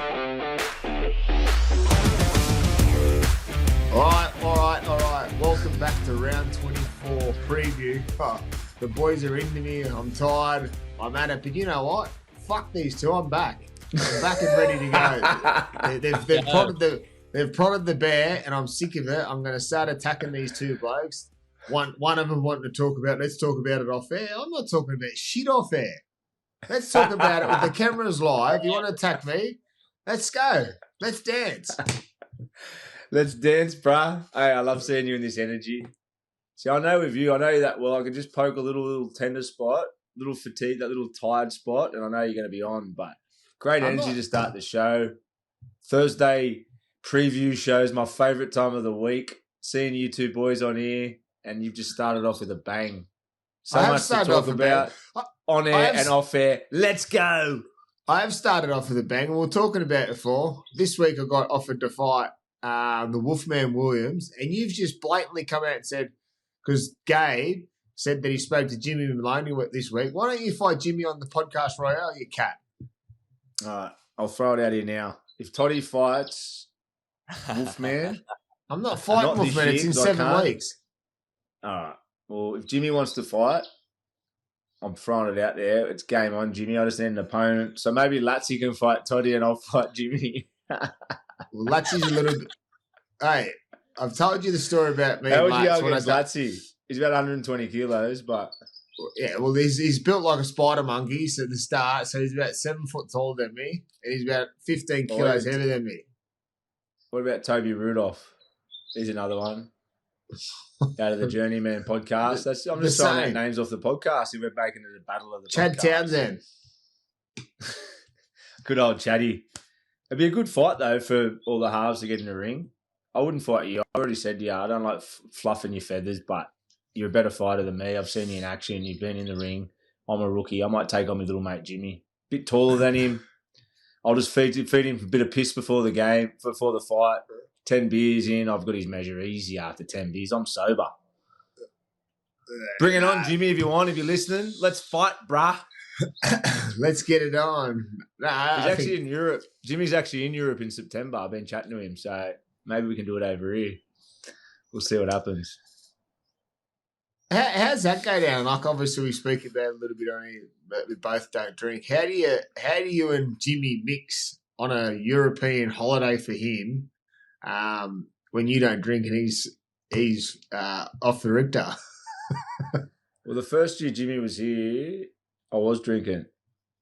All right. Welcome back to round 24 preview. The boys are into me. I'm tired. I'm at it. But you know what? Fuck these two. I'm back. I'm back and ready to go. They've prodded the bear, and I'm sick of it. I'm going to start attacking these two blokes. One of them wanting to talk about, let's talk about it off air. I'm not talking about shit off air. Let's talk about it with the cameras live. You want to attack me? Let's go. Let's dance. Let's dance, bruh. Hey, I love seeing you in this energy. See, I know with you, I know you that well. I can just poke a little tender spot, little fatigue, that little tired spot, and I know you're going to be on. But great energy to start the show. Thursday preview shows, my favourite time of the week. Seeing you two boys on here, and you've just started off with a bang. So much to talk about on air and off air. Let's go. I have started off with a bang. We were talking about it before. This week I got offered to fight the Wolfman Williams, and you've just blatantly come out and said, because Gabe said that he spoke to Jimmy Maloney this week, why don't you fight Jimmy on the podcast Royale, you cat? All right, I'll throw it out here now. If Toddy fights Wolfman, I'm not fighting Wolfman. It's in 7 weeks. All right. Well, if Jimmy wants to fight, I'm throwing it out there. It's game on, Jimmy. I just need an opponent. So maybe Latsy can fight Toddy and I'll fight Jimmy. Well, Latsy's a little bit... Hey, I've told you the story about me. How would you go against Latsy? He's about 120 kilos, but... Yeah, well, he's built like a spider monkey at the start, so he's about 7 foot taller than me, and he's about 15 kilos heavier than me. What about Toby Rudolph? He's another one. Out of the Journeyman podcast. I'm just throwing out names off the podcast. We're making it a battle of the Chad podcast. Townsend. Good old Chaddy. It'd be a good fight, though, for all the halves to get in the ring. I wouldn't fight you. I already said to you, I don't like fluffing your feathers, but you're a better fighter than me. I've seen you in action. You've been in the ring. I'm a rookie. I might take on my little mate Jimmy. Bit taller than him. I'll just feed him a bit of piss before the game, before the fight. 10 beers in. I've got his measure easy after 10 beers. I'm sober. Bring it on, Jimmy, if you want. If you're listening, let's fight, bruh. Let's get it on. He's actually in Europe. Jimmy's actually in Europe in September. I've been chatting to him, so maybe we can do it over here. We'll see what happens. How's that go down? Like, obviously, we speak about it a little bit on here, but we both don't drink. How do you and Jimmy mix on a European holiday for him when you don't drink and he's off the Richter? Well, the first year Jimmy was here, I was drinking.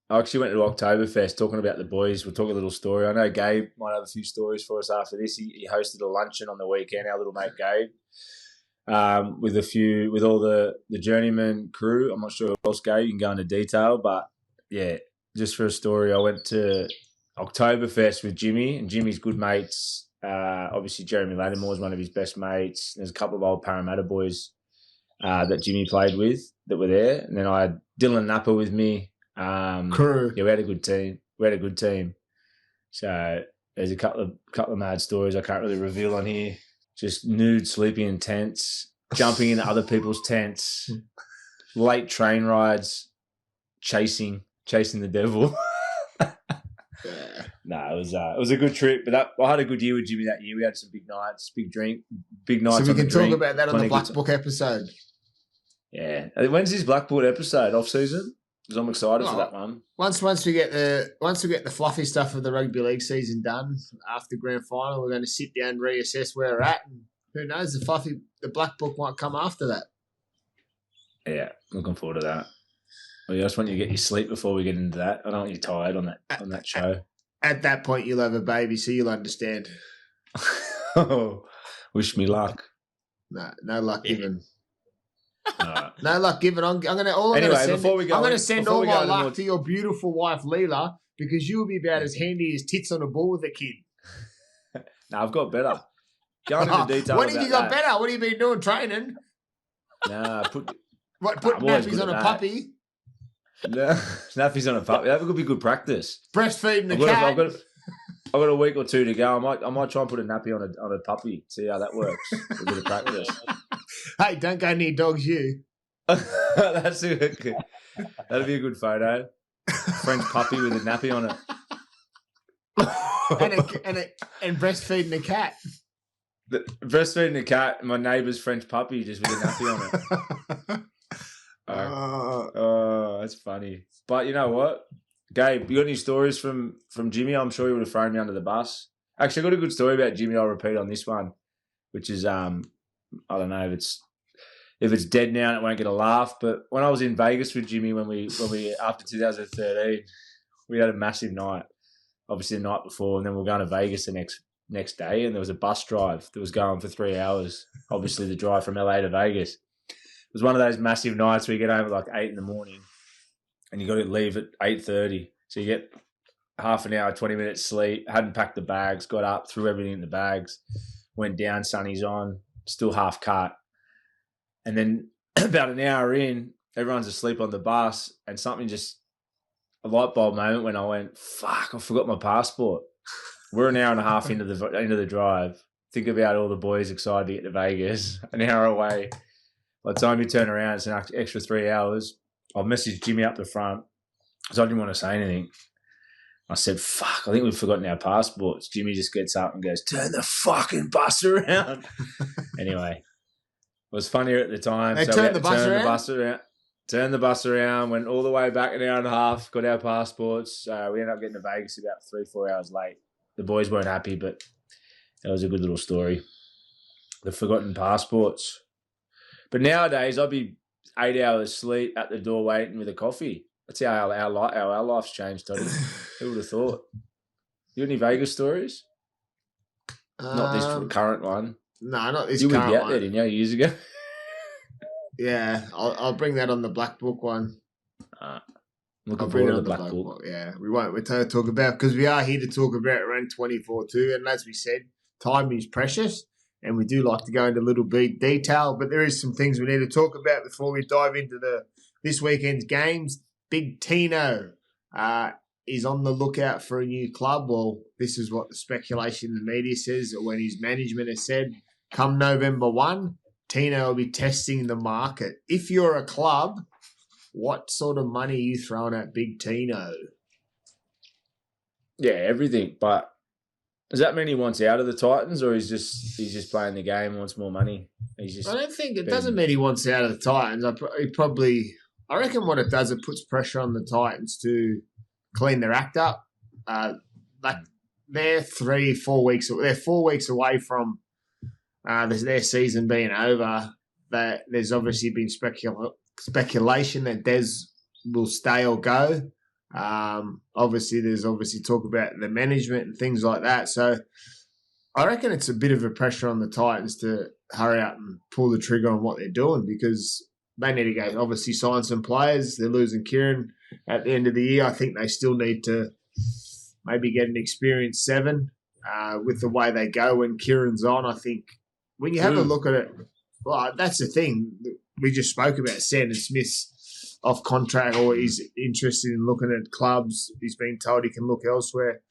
I actually went to Oktoberfest talking about the boys. We'll talk a little story. I know Gabe might have a few stories for us after this. He hosted a luncheon on the weekend, our little mate Gabe, with all the journeyman crew. I'm not sure who else, Gabe. You can go into detail. But, yeah, just for a story, I went to Oktoberfest with Jimmy and Jimmy's good mates. Obviously, Jeremy Lattimore is one of his best mates. There's a couple of old Parramatta boys that Jimmy played with that were there. And then I had Dylan Napper with me. Crew. Yeah, we had a good team. So there's a couple of mad stories I can't really reveal on here. Just nude sleeping in tents, jumping into other people's tents, late train rides, chasing the devil. No, it was a good trip, but I had a good year with Jimmy that year. We had some big nights, big nights. So we can talk about that on the Black Book episode. Yeah, when's his Black Book episode? Off season? Because I'm excited for that one. Once we get the fluffy stuff of the rugby league season done after the grand final, we're going to sit down and reassess where we're at, and who knows, the Black Book might come after that. Yeah, looking forward to that. Well, I just want you to get your sleep before we get into that. I don't want you tired on that show. At that point, you'll have a baby, so you'll understand. Wish me luck. No luck given. No luck given. I'm going to send all my luck to your beautiful wife Leela, because you'll be about as handy as tits on a ball with a kid. No, I've got better. Going into detail. What have you got better? What have you been doing training? Nah, put nappies on a puppy. No, nappies on a puppy. That would be good practice. Breastfeeding the cat. I've got a week or two to go. I might try and put a nappy on a puppy. See how that works. A bit of practice. Hey, don't go near dogs, you. That'd be a good photo. French puppy with a nappy on it. and breastfeeding a cat. Breastfeeding a cat, my neighbour's French puppy just with a nappy on it. Oh, that's funny. But you know what, Gabe, you got any stories from Jimmy? I'm sure he would have thrown me under the bus. Actually, I got a good story about Jimmy. I'll repeat on this one, which is I don't know if it's dead now and it won't get a laugh. But when I was in Vegas with Jimmy when we after 2013, we had a massive night. Obviously the night before, and then we were going to Vegas the next day, and there was a bus drive that was going for 3 hours. Obviously the drive from LA to Vegas. It was one of those massive nights where you get home at like 8 in the morning and you got to leave at 8:30. So you get half an hour, 20 minutes sleep, hadn't packed the bags, got up, threw everything in the bags, went down, sunny's on, still half cut. And then about an hour in, everyone's asleep on the bus, and something just, a light bulb moment when I went, fuck, I forgot my passport. We're an hour and a half into the drive. Think about all the boys excited to get to Vegas, an hour away. By the time you turn around, it's an extra 3 hours. I've messaged Jimmy up the front because I didn't want to say anything. I said, fuck, I think we've forgotten our passports. Jimmy just gets up and goes, turn the fucking bus around. Anyway, it was funnier at the time. They turned the bus around? Turned the bus around, went all the way back an hour and a half, got our passports. We ended up getting to Vegas about 3-4 hours late. The boys weren't happy, but that was a good little story. The forgotten passports. But nowadays, I'd be 8 hours sleep at the door waiting with a coffee. That's how our life's changed, Toddy. Who would have thought? You got any Vegas stories? Not this current one. No, not this current one. You would be out there, didn't you, years ago? Yeah, I'll bring that on the Black Book one. Looking forward to the Black Book. Yeah, we won't. We're to talk about, because we are here to talk about around 24 too. And as we said, time is precious, and we do like to go into a little bit detail. But there is some things we need to talk about before we dive into this weekend's games. Big Tino is on the lookout for a new club. Well, this is what the speculation in the media says, or when his management has said, come November 1, Tino will be testing the market. If you're a club, what sort of money are you throwing at Big Tino? Yeah, everything. But does that mean he wants out of the Titans, or he's just playing the game, wants more money? I don't think it doesn't mean he wants out of the Titans. I reckon what it does, it puts pressure on the Titans to clean their act up. They're 3-4 weeks. They're 4 weeks away from their season being over. There's obviously been speculation that Des will stay or go. There's talk about the management and things like that. So I reckon it's a bit of a pressure on the Titans to hurry up and pull the trigger on what they're doing, because they need to go obviously sign some players. They're losing Kieran at the end of the year. I think they still need to maybe get an experienced 7 with the way they go when Kieran's on. I think when you have a look at it, well, that's the thing. We just spoke about Sandon Smith off contract, or he's interested in looking at clubs. He's been told he can look elsewhere.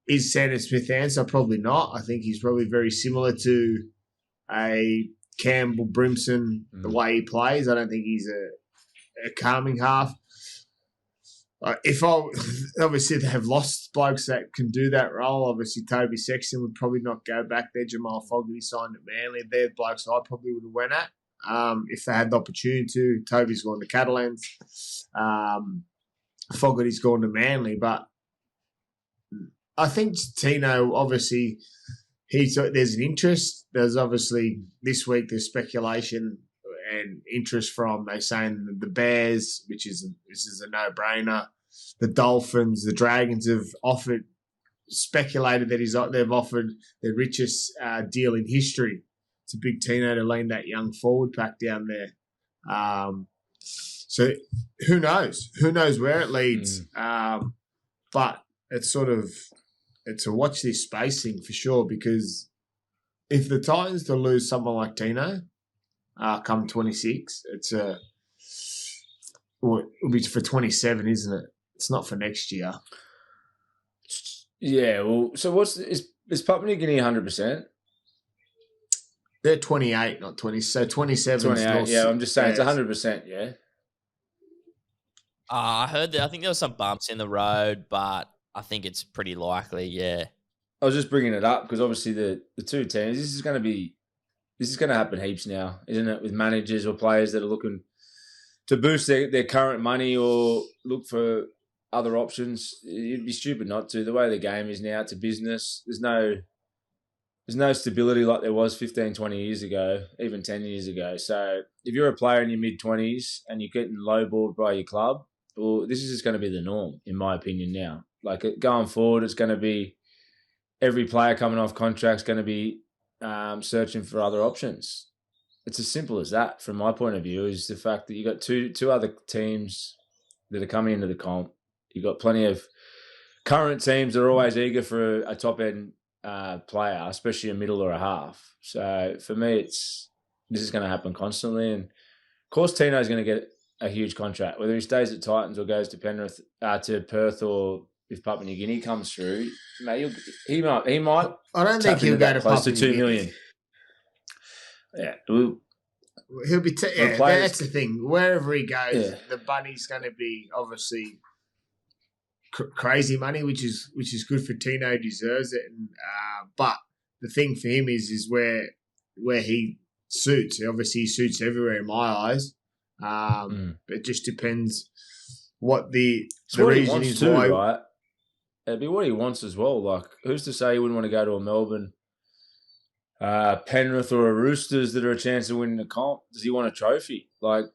Is Sandon Smith the answer? Probably not. I think he's probably very similar to a Campbell Brimson, the way he plays. I don't think he's a calming half. Obviously they have lost blokes that can do that role. Obviously Toby Sexton would probably not go back there. Jamal Fogarty signed at Manly. They're blokes I probably would have went at if they had the opportunity to. Toby's gone to Catalans. Fogarty's gone to Manly. But I think Tino, obviously, there's an interest. There's obviously this week there's speculation and interest from, they're saying the Bears, this is a no-brainer. The Dolphins, the Dragons have speculated that they've offered their richest deal in history to Big Tino to lean that young forward pack down there. So who knows? Who knows where it leads? But it's a watch this space thing for sure, because if the Titans to lose someone like Tino come 26, it'll be for 27, isn't it? It's not for next year. Yeah, well, so is Pappendick getting 100%? They're 28, not 20. So 27. 28, yeah, I'm just saying it's 100%, yeah. I heard that. I think there was some bumps in the road, but I think it's pretty likely, yeah. I was just bringing it up because obviously the two teams. This is going to happen heaps now, isn't it? With managers or players that are looking to boost their current money or look for other options. It'd be stupid not to. The way the game is now, it's a business. There's no stability like there was 15, 20 years ago, even 10 years ago. So if you're a player in your mid-20s and you're getting lowballed by your club, well, this is just going to be the norm, in my opinion now. Like going forward, it's going to be every player coming off contract's going to be searching for other options. It's as simple as that, from my point of view, is the fact that you got two other teams that are coming into the comp. You got plenty of current teams that are always eager for a top-end player, especially a middle or a half. So for me, this is going to happen constantly. And of course, Tino's going to get a huge contract, whether he stays at Titans or goes to Penrith, to Perth, or if Papua New Guinea comes through. Mate, he might. I don't think he'll go to close Papua to 2 New million. Guinea. Yeah, He'll be. That's the thing. Wherever he goes, the money's going to be obviously crazy money, which is good for Tino. He deserves it. And, but the thing for him is where he suits. Obviously, he suits everywhere in my eyes. It just depends what the reason is too, why. Right? It'd be what he wants as well. Like, who's to say he wouldn't want to go to a Melbourne, Penrith, or a Roosters that are a chance of winning the comp? Does he want a trophy? Like,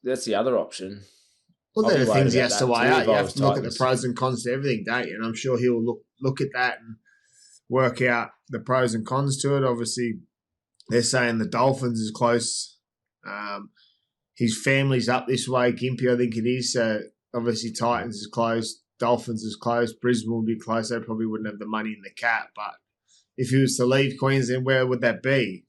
that's the other option. Well, they're the things he has to weigh out. You have to look at the pros and cons to everything, don't you? And I'm sure he'll look at that and work out the pros and cons to it. Obviously, they're saying the Dolphins is close. His family's up this way, Gympie, I think it is. So obviously Titans is close, Dolphins is close, Brisbane will be close. They probably wouldn't have the money in the cap. But if he was to leave Queensland, where would that be?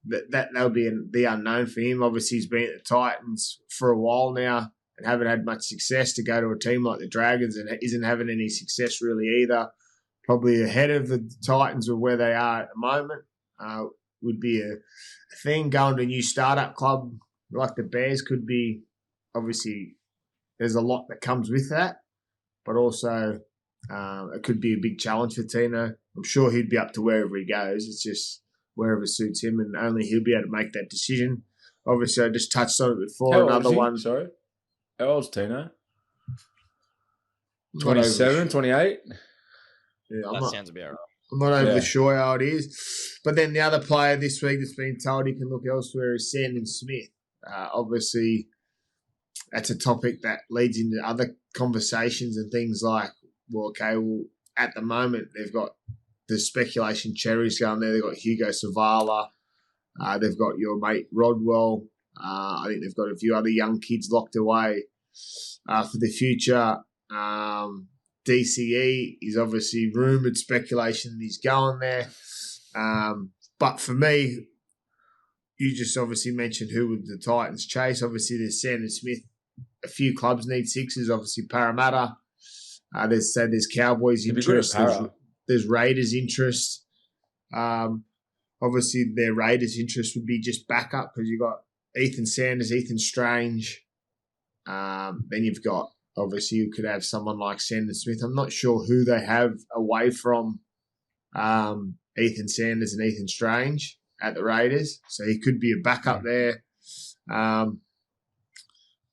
That would be the unknown for him. Obviously, he's been at the Titans for a while now and haven't had much success. To go to a team like the Dragons and isn't having any success really either. Probably ahead of the Titans with where they are at the moment would be a thing. Going to a new startup club like the Bears could be, obviously, there's a lot that comes with that, but also it could be a big challenge for Tino. I'm sure he'd be up to wherever he goes. It's just wherever suits him, and only he'll be able to make that decision. Obviously, I just touched on it before. How Another old is he? one. Sorry. How old's Tino? 27, 28? Yeah, that sounds about right. I'm not overly sure how it is. But then the other player this week that's been told he can look elsewhere is Sandon Smith. Obviously, that's a topic that leads into other conversations and things like, at the moment, they've got the speculation cherries going there. They've got Hugo Savala. They've got your mate Rodwell. I think they've got a few other young kids locked away for the future. DCE is obviously rumoured speculation that he's going there. But for me, you just obviously mentioned who would the Titans chase. Obviously, there's Sandon Smith. A few clubs need sixes. Obviously, Parramatta. There's Cowboys interest. There's Raiders interest. Obviously, their Raiders interest would be just backup because you've got Ethan Sanders, Ethan Strange. Then you've got, obviously, you could have someone like Sandon Smith. I'm not sure who they have away from Ethan Sanders and Ethan Strange at the Raiders. So he could be a backup there.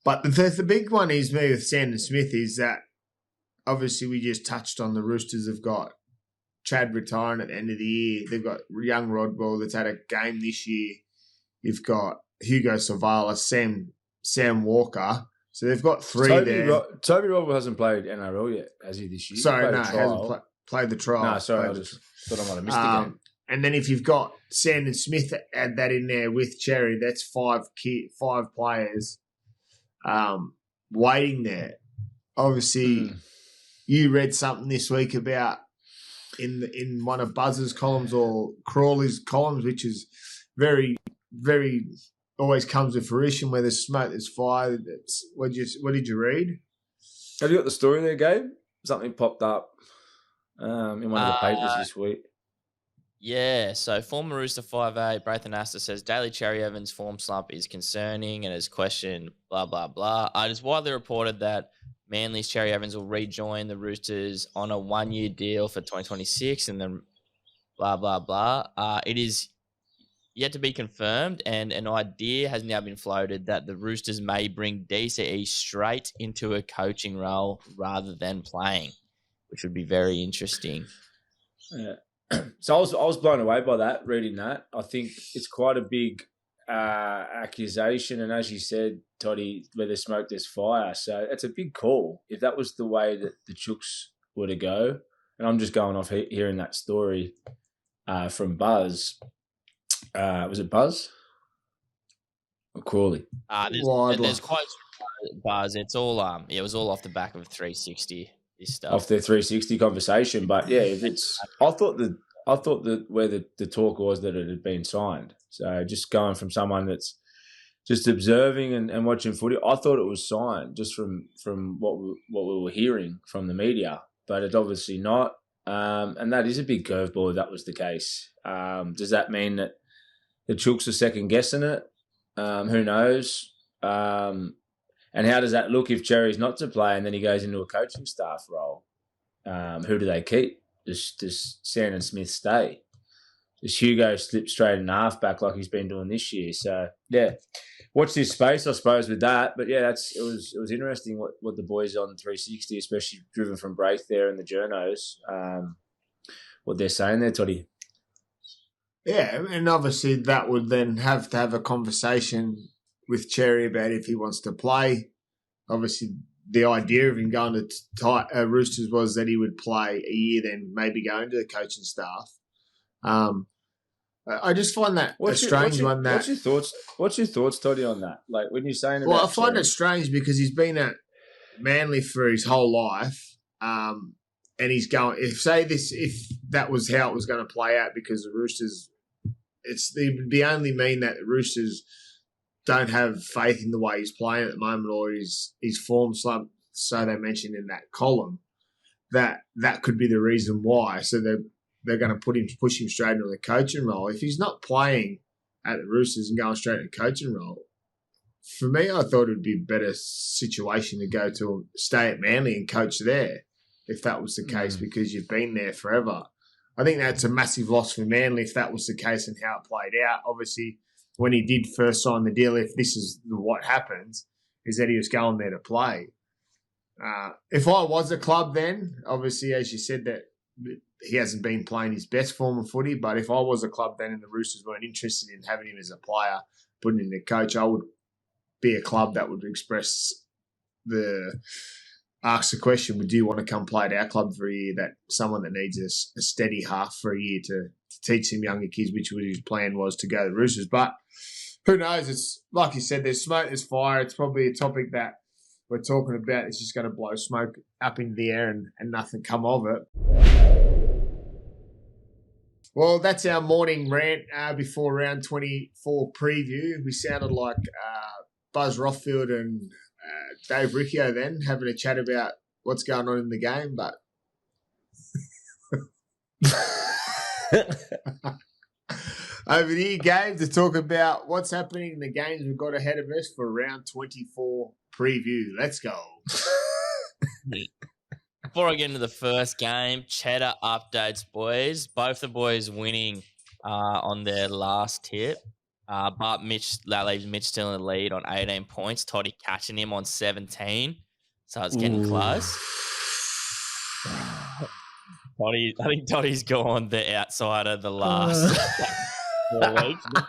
But the big one is me with Sandon Smith is that obviously we just touched on the Roosters have got Chad retiring at the end of the year. They've got young Rodwell that's had a game this year. You've got Hugo Savala, Sam Walker. So they've got three there. Toby Rodwell hasn't played NRL yet, has he, this year? Sorry, no, he hasn't played the trial. No, sorry, I just thought I might have missed the game. And then if you've got Sandon Smith, add that in there with Cherry, that's five players waiting there. Obviously, you read something this week about in one of Buzz's columns or Crawley's columns, which is very, very always comes to fruition. Where there's smoke, there's fire. What did you read? Have you got the story there, Gabe? Something popped up in one of the papers this week. Yeah, so former Rooster 5'8", Braithen Astor says Daly Cherry Evans' form slump is concerning and has questioned blah, blah, blah. It is widely reported that Manly's Cherry Evans will rejoin the Roosters on a 1-year deal for 2026, and then blah, blah, blah. It is yet to be confirmed, and an idea has now been floated that the Roosters may bring DCE straight into a coaching role rather than playing, which would be very interesting. Yeah. So I was blown away by that, reading that. I think it's quite a big accusation, and as you said, Toddy, where there's smoke, there's fire. So it's a big call. If that was the way that the Chooks were to go, and I'm just going off hearing that story from Buzz. Was it Buzz or Crawley? There's quotes from Buzz. It's all it was all off the back of 360. This stuff off their 360 conversation, but yeah, if it's I thought that where the talk was that it had been signed. So just going from someone that's just observing and watching footy, I thought it was signed just from what we were hearing from the media, but it's obviously not. And that is a big curveball if that was the case. Does that mean that the Chooks are second guessing it? Who knows? And how does that look if Cherry's not to play and then he goes into a coaching staff role? Who do they keep? Does Sandon Smith stay? Does Hugo slip straight in halfback like he's been doing this year? So, yeah, watch this space, I suppose, with that. But, yeah, it was interesting what the boys on 360, especially driven from break there and the journos, what they're saying there, Toddy. Yeah, and obviously that would then have to have a conversation with Cherry about if he wants to play. Obviously, the idea of him going to Roosters was that he would play a year, then maybe go into the coaching staff. I just find that a strange one. What's your thoughts? What's your thoughts, Toddy, on that? Like when you're saying about I find Cherry. it strange because he's been at Manly for his whole life, and he's going. If that was how it was going to play out, because the Roosters, it would only mean that the Roosters don't have faith in the way he's playing at the moment, or his form slump. So they mentioned in that column that could be the reason why. So they're going to push him straight into the coaching role. If he's not playing at the Roosters and going straight into the coaching role, for me, I thought it would be a better situation to stay at Manly and coach there, if that was the case, because you've been there forever. I think that's a massive loss for Manly if that was the case and how it played out. Obviously, when he did first sign the deal, if this is what happens, is that he was going there to play. If I was a club then, obviously, as you said, that he hasn't been playing his best form of footy, but if I was a club then and the Roosters weren't interested in having him as a player, putting him in a coach, I would be a club that would ask the question, would you want to come play at our club for a year? That someone that needs a steady half for a year to teach some younger kids, which his plan was to go to the Roosters. But who knows? It's like you said, there's smoke, there's fire. It's probably a topic that we're talking about. It's just going to blow smoke up into the air and nothing come of it. Well, that's our morning rant before round 24 preview. We sounded like Buzz Rothfield and Dave Riccio then having a chat about what's going on in the game, but over to you, Gabe, to talk about what's happening in the games we've got ahead of us for round 24 preview. Let's go. Before I get into the first game, Cheddar updates, boys. Both the boys winning on their last tip. But that leaves Mitch still in the lead on 18 points. Toddy catching him on 17. So it's getting close. I think Toddy's gone the outsider the last 4 weeks. No,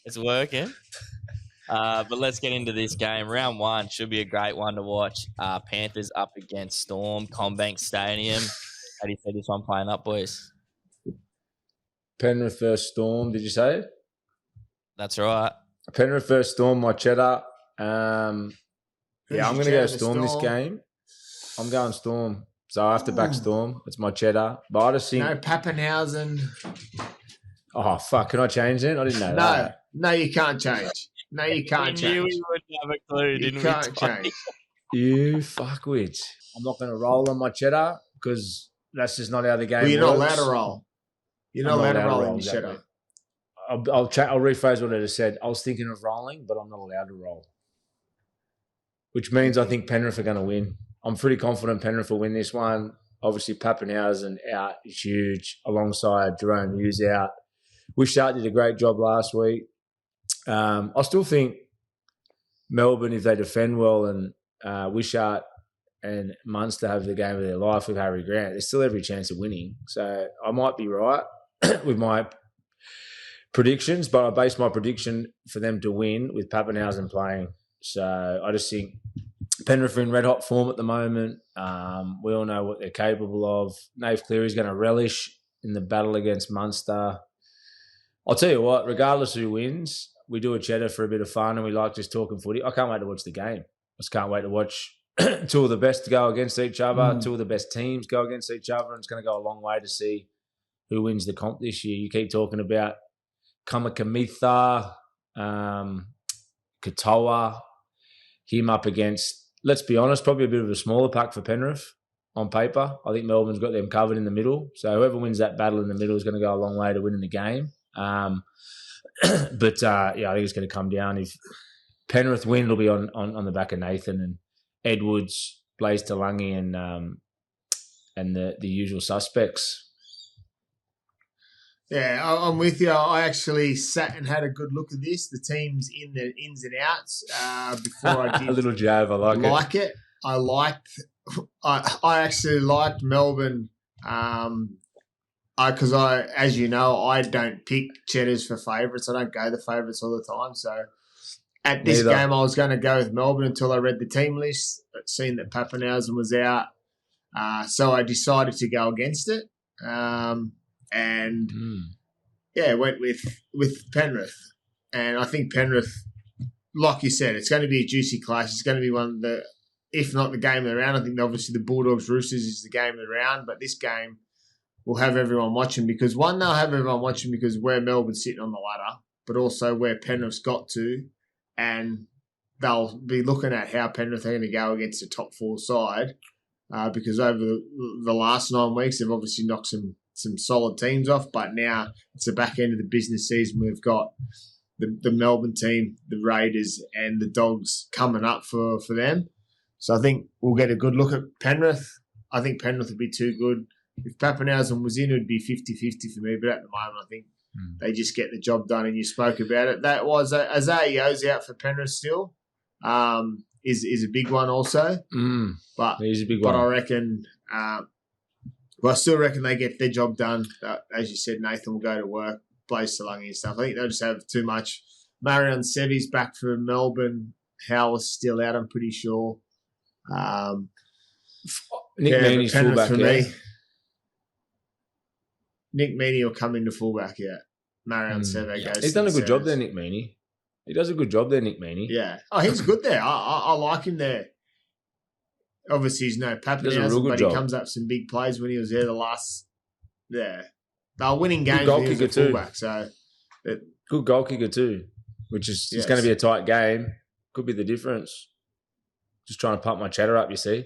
it's working. But let's get into this game. Round 1 should be a great one to watch. Panthers up against Storm, Combank Stadium. How do you see this one playing up, boys? Penrith versus Storm, did you say? That's right. Penrith versus Storm, my Cheddar. I'm going to go Storm this game. I'm going Storm. So I have to back Storm. It's my Cheddar. But I just think... No Pappenhausen. Oh, fuck. Can I change it? I didn't know that. No, you can't change. No, you can't change. We knew we wouldn't have a clue, didn't we? You can't change. You fuckwits. I'm not going to roll on my Cheddar because that's just not how the game works. You're not allowed to roll. You're not allowed to roll in your Cheddar. I'll rephrase what I just said. I was thinking of rolling, but I'm not allowed to roll. which means I think Penrith are going to win. I'm pretty confident Penrith will win this one. Obviously, Pappenhausen out is huge, alongside Jerome Hughes out. Wishart did a great job last week. I still think Melbourne, if they defend well, and Wishart and Munster have the game of their life with Harry Grant, there's still every chance of winning. So I might be right with my predictions, but I base my prediction for them to win with Pappenhausen playing. So I just think Penrith are in red-hot form at the moment. We all know what they're capable of. Nath Cleary's going to relish in the battle against Munster. I'll tell you what, regardless who wins, we do a cheddar for a bit of fun and we like just talking footy. I can't wait to watch the game. I just can't wait to watch two of the best go against each other, two of the best teams go against each other, and it's going to go a long way to see who wins the comp this year. You keep talking about Kamikamitha, Katoa, him up against, let's be honest, probably a bit of a smaller pack for Penrith on paper. I think Melbourne's got them covered in the middle. So whoever wins that battle in the middle is going to go a long way to winning the game. But I think it's going to come down. If Penrith win, it'll be on the back of Nathan and Edwards, Blaze Talangi, and the usual suspects. Yeah, I'm with you. I actually sat and had a good look at this, the teams in the ins and outs, before I did. A little jab, I like it. I actually liked Melbourne, because as you know, I don't pick cheddars for favourites. I don't go the favourites all the time. So at this game, I was going to go with Melbourne until I read the team list, seen that Pappenhausen was out. So I decided to go against it. Went with Penrith. And I think Penrith, like you said, it's going to be a juicy clash. It's going to be one of the, if not the game of the round. I think obviously the Bulldogs Roosters is the game of the round, but this game will have everyone watching because they'll have everyone watching because where Melbourne's sitting on the ladder, but also where Penrith's got to, and they'll be looking at how Penrith are going to go against the top four side because over the last 9 weeks they've obviously knocked some solid teams off, but now it's the back end of the business season. We've got the Melbourne team, the Raiders, and the Dogs coming up for them. So I think we'll get a good look at Penrith. I think Penrith would be too good. If Pappenhausen was in, it would be 50-50 for me, but at the moment I think they just get the job done, and you spoke about it. That was Azaio's out for Penrith still, is a big one also. But he's a big one. But I reckon... I still reckon they get their job done. As you said, Nathan will go to work, Blaze Talangi and stuff. I think they'll just have too much. Marion Sevi's back for Melbourne. Howell's still out, I'm pretty sure. Nick Meaney's fullback, Nick Meaney will come into fullback, Marion Sevi goes. He's done a good job there, Nick Meaney. He does a good job there, Nick Meaney. Yeah. Oh, he's good there. I like him there. Obviously, he's no Pappenhausen, but he comes up some big plays when he was there the last... Yeah. They were winning games when he was a fullback. So, good goal kicker too, which is it's going to be a tight game. Could be the difference. Just trying to pump my chatter up, you see.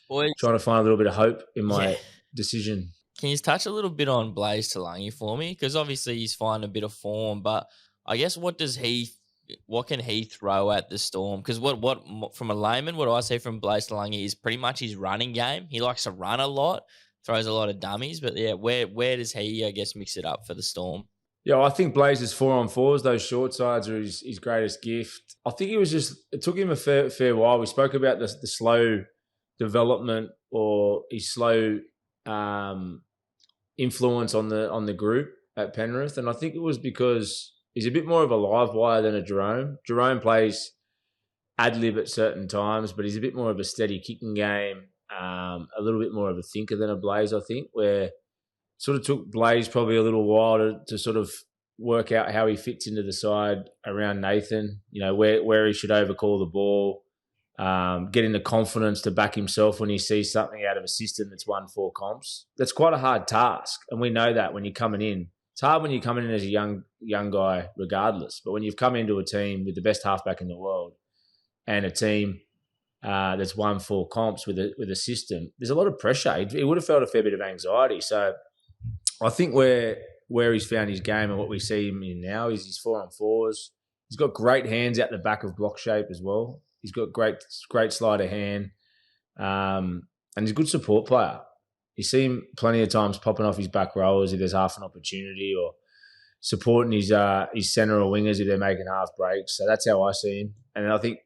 Boys, trying to find a little bit of hope in my decision. Can you touch a little bit on Blaze Talangi for me? Because obviously he's finding a bit of form, but I guess what can he throw at the Storm? Because what from a layman, what I say from Blaze Talangi is pretty much his running game. He likes to run a lot, throws a lot of dummies, but where does he, I guess, mix it up for the Storm? Yeah, I think Blaze's 4-on-4s, those short sides are his greatest gift. I think it took him a fair while. We spoke about the slow development or his slow influence on the group at Penrith, and I think it was because he's a bit more of a live wire than a Jerome. Jerome plays ad-lib at certain times, but he's a bit more of a steady kicking game, a little bit more of a thinker than a Blaze, I think, where it sort of took Blaze probably a little while to sort of work out how he fits into the side around Nathan, where he should overcall the ball, getting the confidence to back himself when he sees something out of a system that's won 4 comps. That's quite a hard task, and we know that when you're coming in. It's hard when you're coming in as a young guy regardless, but when you've come into a team with the best halfback in the world and a team that's won 4 comps with a system, there's a lot of pressure. He would have felt a fair bit of anxiety. So I think where he's found his game and what we see him in now is his 4-on-4s. He's got great hands out the back of block shape as well. He's got great sleight of hand, and he's a good support player. You see him plenty of times popping off his back rowers if there's half an opportunity, or supporting his centre or wingers if they're making half breaks. So that's how I see him. And I think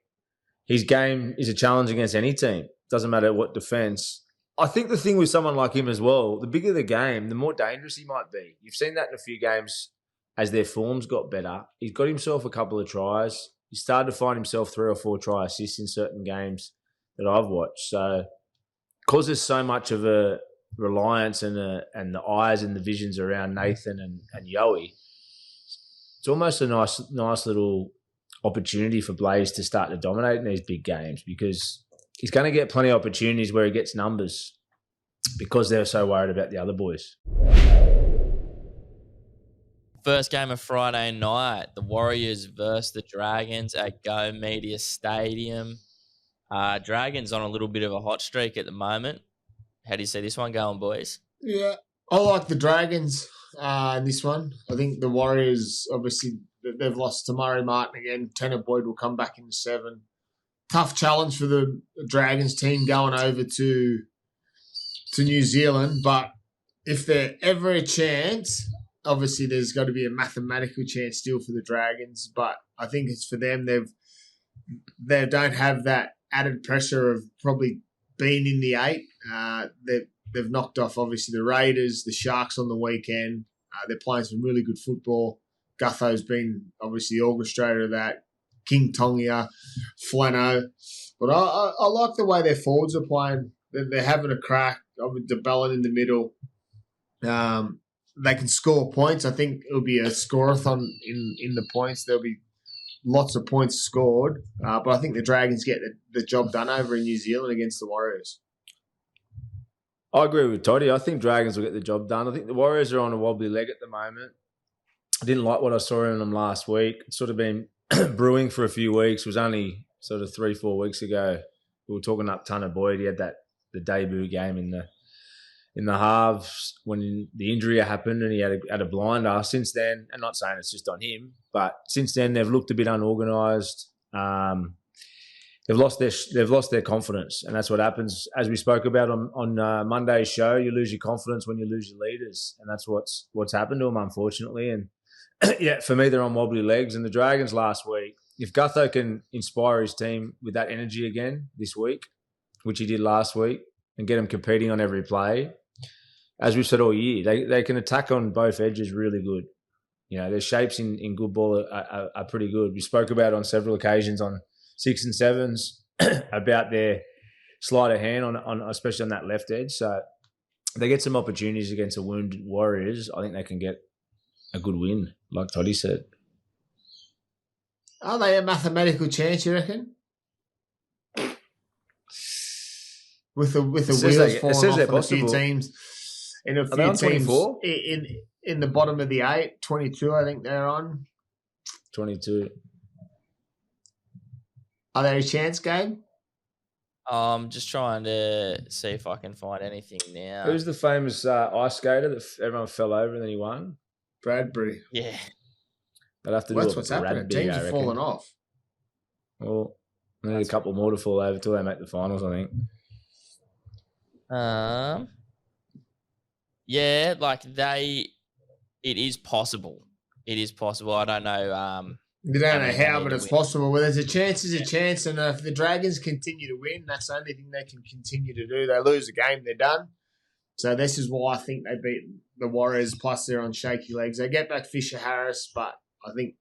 his game is a challenge against any team. Doesn't matter what defence. I think the thing with someone like him as well, the bigger the game, the more dangerous he might be. You've seen that in a few games as their forms got better. He's got himself a couple of tries. He started to find himself 3 or 4 try assists in certain games that I've watched. So because there's so much of a reliance and the eyes and the visions around Nathan and Yowie, it's almost a nice little opportunity for Blaze to start to dominate in these big games, because he's going to get plenty of opportunities where he gets numbers because they're so worried about the other boys. First game of Friday night, the Warriors versus the Dragons at Go Media Stadium. Dragons on a little bit of a hot streak at the moment. How do you see this one going, boys? Yeah, I like the Dragons in this one. I think the Warriors, obviously, they've lost to Murray Martin again. Tanner Boyd will come back in the 7. Tough challenge for the Dragons team going over to New Zealand. But if there's ever a chance, obviously there's got to be a mathematical chance still for the Dragons. But I think it's for them. They don't have that added pressure of probably being in the 8. They've knocked off, obviously, the Raiders, the Sharks on the weekend. They're playing some really good football. Gutho's been, obviously, the orchestrator of that. King Tongia, Flano. But I like the way their forwards are playing. They're having a crack. Obviously, DeBellin in the middle. They can score points. I think it'll be a scoreathon in the points. There'll be lots of points scored. But I think the Dragons get the job done over in New Zealand against the Warriors. I agree with Toddy. I think Dragons will get the job done. I think the Warriors are on a wobbly leg at the moment. I didn't like what I saw in them last week. It's sort of been brewing for a few weeks. It was only sort of 3-4 weeks ago. We were talking up Tanner Boyd. He had the debut game in the halves when the injury happened and he had a blinder. Since then, and not saying it's just on him, but since then they've looked a bit unorganised. They've lost their confidence, and that's what happens. As we spoke about on Monday's show, you lose your confidence when you lose your leaders, and that's what's happened to them, unfortunately. And yeah, for me, they're on wobbly legs. And the Dragons last week, if Gutho can inspire his team with that energy again this week, which he did last week, and get them competing on every play, as we've said all year, they can attack on both edges really good. You know, their shapes in good ball are pretty good. We spoke about on several occasions on 6 and 7s about their sleight of hand on especially on that left edge. So they get some opportunities against the wounded Warriors. I think they can get a good win, like Toddy said. Are they a mathematical chance, you reckon? With the wheels falling off on a few teams. In a few teams in the bottom of the 8, 22, I think they're on. 22. Are there a chance, Gabe? I'm just trying to see if I can find anything now. Who's the famous ice skater that everyone fell over and then he won? Bradbury. Yeah. They'll have to Well, that's what's happening. Teams are falling off. Well, they need a couple more to fall over until they make the finals, I think. Yeah, it is possible. It is possible. I don't know. You don't know how, but it's possible. Well, there's a chance, and if the Dragons continue to win, that's the only thing they can continue to do. They lose a game, they're done. So this is why I think they beat the Warriors, plus they're on shaky legs. They get back Fisher Harris, but I think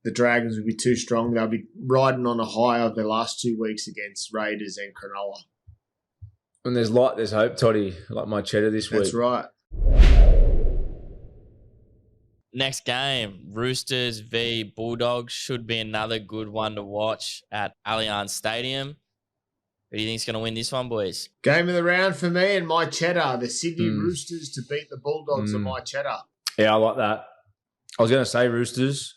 the Dragons will be too strong. They'll be riding on a high of their last 2 weeks against Raiders and Cronulla. When there's light, there's hope, Toddy, like my cheddar this week. That's right. Next game, Roosters v Bulldogs, should be another good one to watch at Allianz Stadium. Who do you think's going to win this one, boys? Game of the round for me and my cheddar. The Sydney Roosters to beat the Bulldogs are my cheddar. Yeah, I like that. I was going to say Roosters.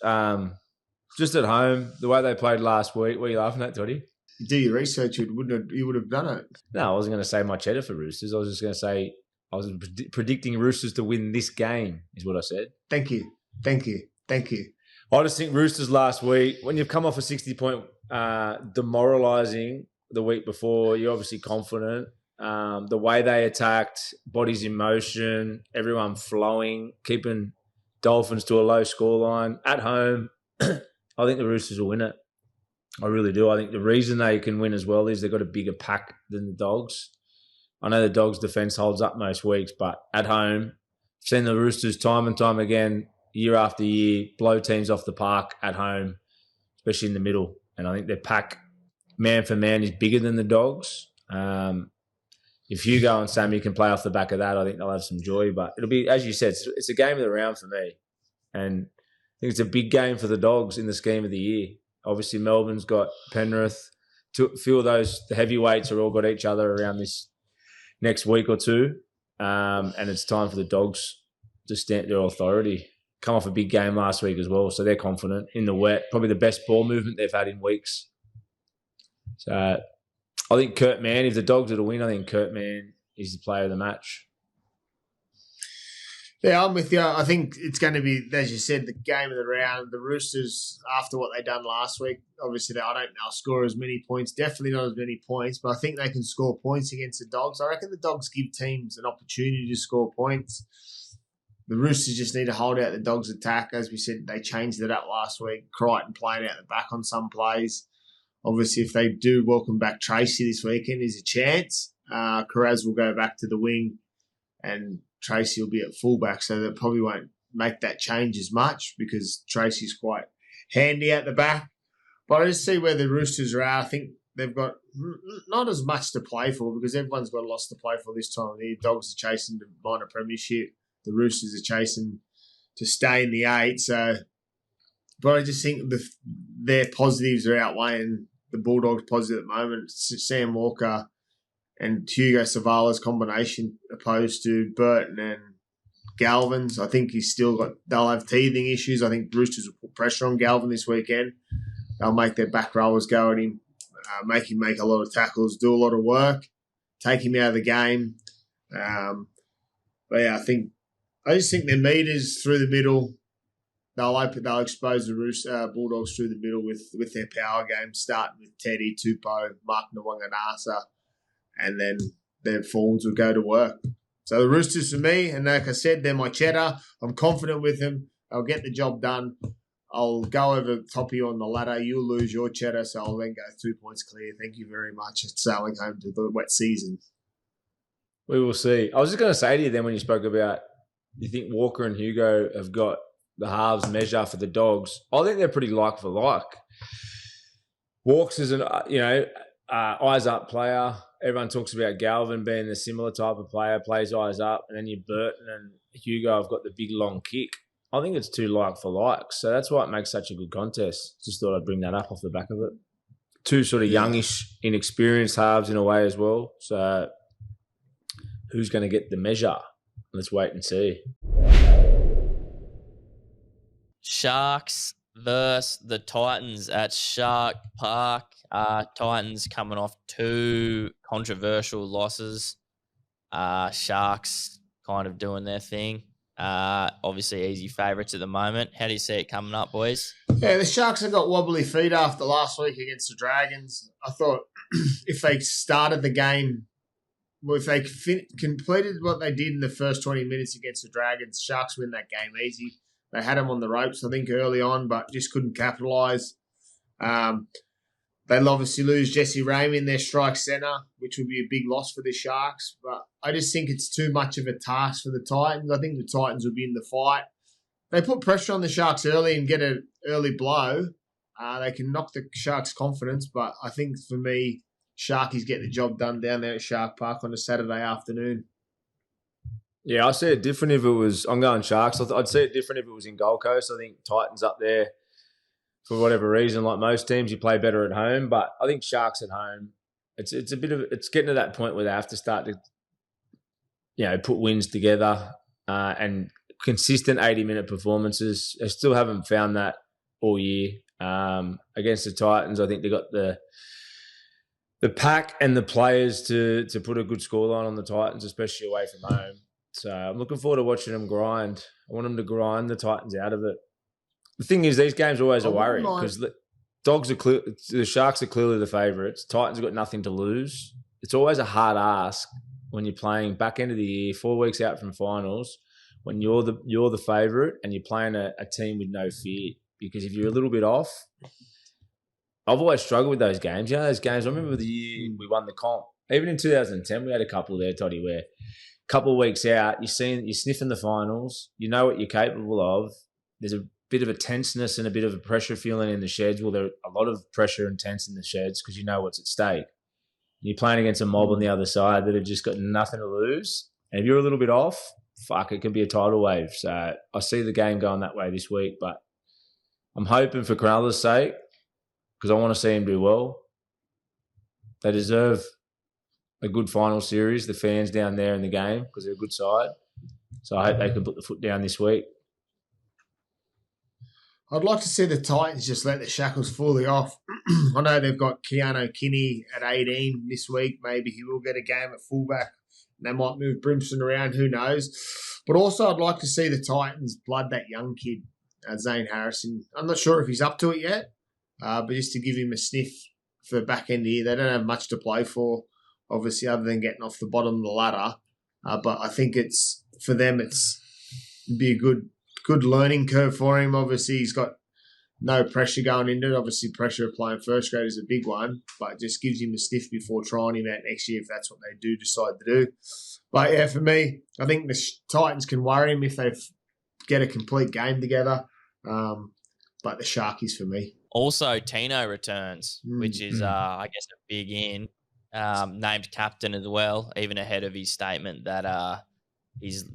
Just at home, the way they played last week. What are you laughing at, Toddy? You do your research, you would have done it. No, I wasn't going to say my cheddar for Roosters. I was just going to say I was predicting Roosters to win this game, is what I said. Thank you. I just think Roosters last week, when you've come off a 60-point demoralising the week before. You're obviously confident. The way they attacked, bodies in motion, everyone flowing, keeping Dolphins to a low scoreline at home. I think the Roosters will win it. I really do. I think the reason they can win as well is they've got a bigger pack than the Dogs. I know the Dogs' defence holds up most weeks, but at home, I've seen the Roosters time and time again, year after year, blow teams off the park at home, especially in the middle. And I think their pack, man for man, is bigger than the Dogs. If Hugo and Sammy can play off the back of that, I think they'll have some joy. But it'll be, as you said, it's a game of the round for me. And I think it's a big game for the Dogs in the scheme of the year. Obviously, Melbourne's got Penrith. A few of those, the heavyweights, are all got each other around this next week or two. And it's time for the Dogs to stamp their authority. Come off a big game last week as well, so they're confident in the wet. Probably the best ball movement they've had in weeks. So I think Kurt Mann, if the Dogs are to win, I think Kurt Mann is the player of the match. Yeah, I'm with you. I think it's going to be, as you said, the game of the round. The Roosters, after what they done last week, obviously I don't know they'll score as many points. Definitely not as many points, but I think they can score points against the Dogs. I reckon the Dogs give teams an opportunity to score points. The Roosters just need to hold out the Dogs' attack. As we said, they changed it up last week. Crichton playing out the back on some plays. Obviously, if they do welcome back Tracy this weekend, there's a chance. Carraz will go back to the wing and Tracy will be at fullback, so they probably won't make that change as much because Tracy's quite handy at the back. But I just see where the Roosters are at. I think they've got not as much to play for because everyone's got lots to play for this time of the year. Dogs are chasing to minor premiership. The Roosters are chasing to stay in the 8. So, but I just think their positives are outweighing the Bulldogs' positive at the moment. Sam Walker and Hugo Savala's combination opposed to Burton and Galvin's. I think they'll have teething issues. I think Roosters will put pressure on Galvin this weekend. They'll make their back rowers go at him, make him make a lot of tackles, do a lot of work, take him out of the game. But yeah, I just think their meters through the middle, they'll expose the Bulldogs through the middle with their power game, starting with Teddy, Tupou, Mark Nwanganasa, and then their forwards will go to work. So the Roosters for me, and like I said, they're my cheddar. I'm confident with them. I'll get the job done. I'll go over the top of you on the ladder. You'll lose your cheddar, so I'll then go 2 points clear. Thank you very much. It's sailing home to the wet season. We will see. I was just going to say to you then when you spoke about you think Walker and Hugo have got the halves measure for the Dogs. I think they're pretty like for like. Walks is an eyes up player. Everyone talks about Galvin being a similar type of player, plays eyes up, and then you Burton and Hugo have got the big long kick. I think it's too like for like, so that's why it makes such a good contest. Just thought I'd bring that up off the back of it. Two sort of youngish, inexperienced halves in a way as well. So who's going to get the measure? Let's wait and see. Sharks versus the Titans at Shark Park. Titans coming off 2 controversial losses. Sharks kind of doing their thing. Obviously easy favourites at the moment. How do you see it coming up, boys? Yeah, the Sharks have got wobbly feet after last week against the Dragons. I thought if they started the game, if they completed what they did in the first 20 minutes against the Dragons, Sharks win that game easy. They had them on the ropes, I think, early on, but just couldn't capitalise. They'll obviously lose Jesse Ramey in their strike centre, which would be a big loss for the Sharks. But I just think it's too much of a task for the Titans. I think the Titans will be in the fight. They put pressure on the Sharks early and get an early blow. They can knock the Sharks' confidence, but I think for me, Sharkies get the job done down there at Shark Park on a Saturday afternoon. Yeah, I see it different if it was... I'm going Sharks. I'd see it different if it was in Gold Coast. I think Titans up there, for whatever reason, like most teams, you play better at home. But I think Sharks at home, it's getting to that point where they have to start to, put wins together and consistent 80-minute performances. They still haven't found that all year. Against the Titans, I think they got the pack and the players to put a good scoreline on the Titans, especially away from home. So I'm looking forward to watching them grind. I want them to grind the Titans out of it. The thing is, these games are always a worry because Dogs are clear. The Sharks are clearly the favourites. Titans have got nothing to lose. It's always a hard ask when you're playing back end of the year, 4 weeks out from finals, when you're the favourite and you're playing a team with no fear. Because if you're a little bit off, I've always struggled with those games. You know those games. I remember the year we won the comp. Even in 2010, we had a couple there, Toddy, where a couple of weeks out, you're sniffing the finals. You know what you're capable of. There's a bit of a tenseness and a bit of a pressure feeling in the sheds. Well, there's a lot of pressure and tense in the sheds because you know what's at stake. You're playing against a mob on the other side that have just got nothing to lose. And if you're a little bit off, fuck, it can be a tidal wave. So I see the game going that way this week, but I'm hoping for Cronulla's sake because I want to see him do well. They deserve a good final series, the fans down there in the game, because they're a good side. So I hope they can put the foot down this week. I'd like to see the Titans just let the shackles fully off. I know they've got Keanu Kinney at 18 this week. Maybe he will get a game at fullback. They might move Brimson around, who knows. But also I'd like to see the Titans blood that young kid, Zane Harrison. I'm not sure if he's up to it yet, but just to give him a sniff for the back end of the year. They don't have much to play for, obviously, other than getting off the bottom of the ladder. But I think it's for them, it'd be a good learning curve for him. Obviously, he's got no pressure going into it. Obviously, pressure of playing first grade is a big one, but it just gives him a sniff before trying him out next year if that's what they do decide to do. But yeah, for me, I think the Titans can worry him if they get a complete game together. But the Sharkies for me. Also, Tino returns, which is, I guess, a big in. Named captain as well, even ahead of his statement that he's,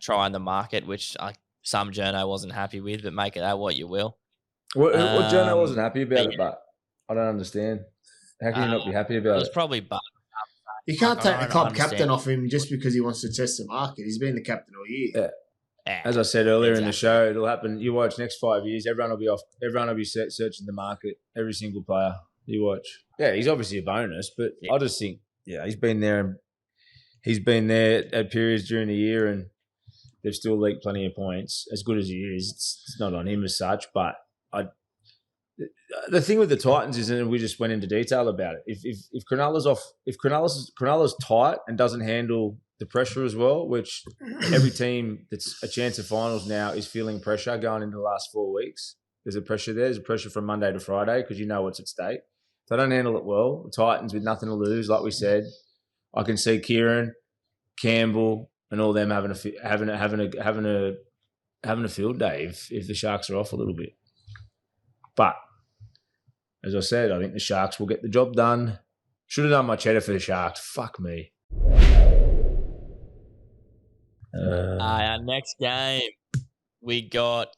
trying the market, which some journo wasn't happy with, but make it that what you will. What journo wasn't happy about it, but I don't understand. How can you not be happy about it? It was probably bad. You can't take the club captain off him just because he wants to test the market. He's been the captain all year. Yeah. As I said earlier in the show, it'll happen. You watch next 5 years, everyone will be off. Everyone will be searching the market. Every single player you watch. Yeah, he's obviously a bonus, but I just think, he's been there. He's been there at periods during the year, and they've still leaked plenty of points. As good as he is, it's not on him as such. But the thing with the Titans is, and we just went into detail about it. If Cronulla's off, if Cronulla's tight and doesn't handle the pressure as well, which every team that's a chance of finals now is feeling pressure going into the last 4 weeks. There's a pressure there. There's a pressure from Monday to Friday because you know what's at stake. If they don't handle it well, the Titans with nothing to lose, like we said, I can see Kieran, Campbell, and all them having a field day if the Sharks are off a little bit. But as I said, I think the Sharks will get the job done. Should have done my cheddar for the Sharks. Fuck me. Our next game, we got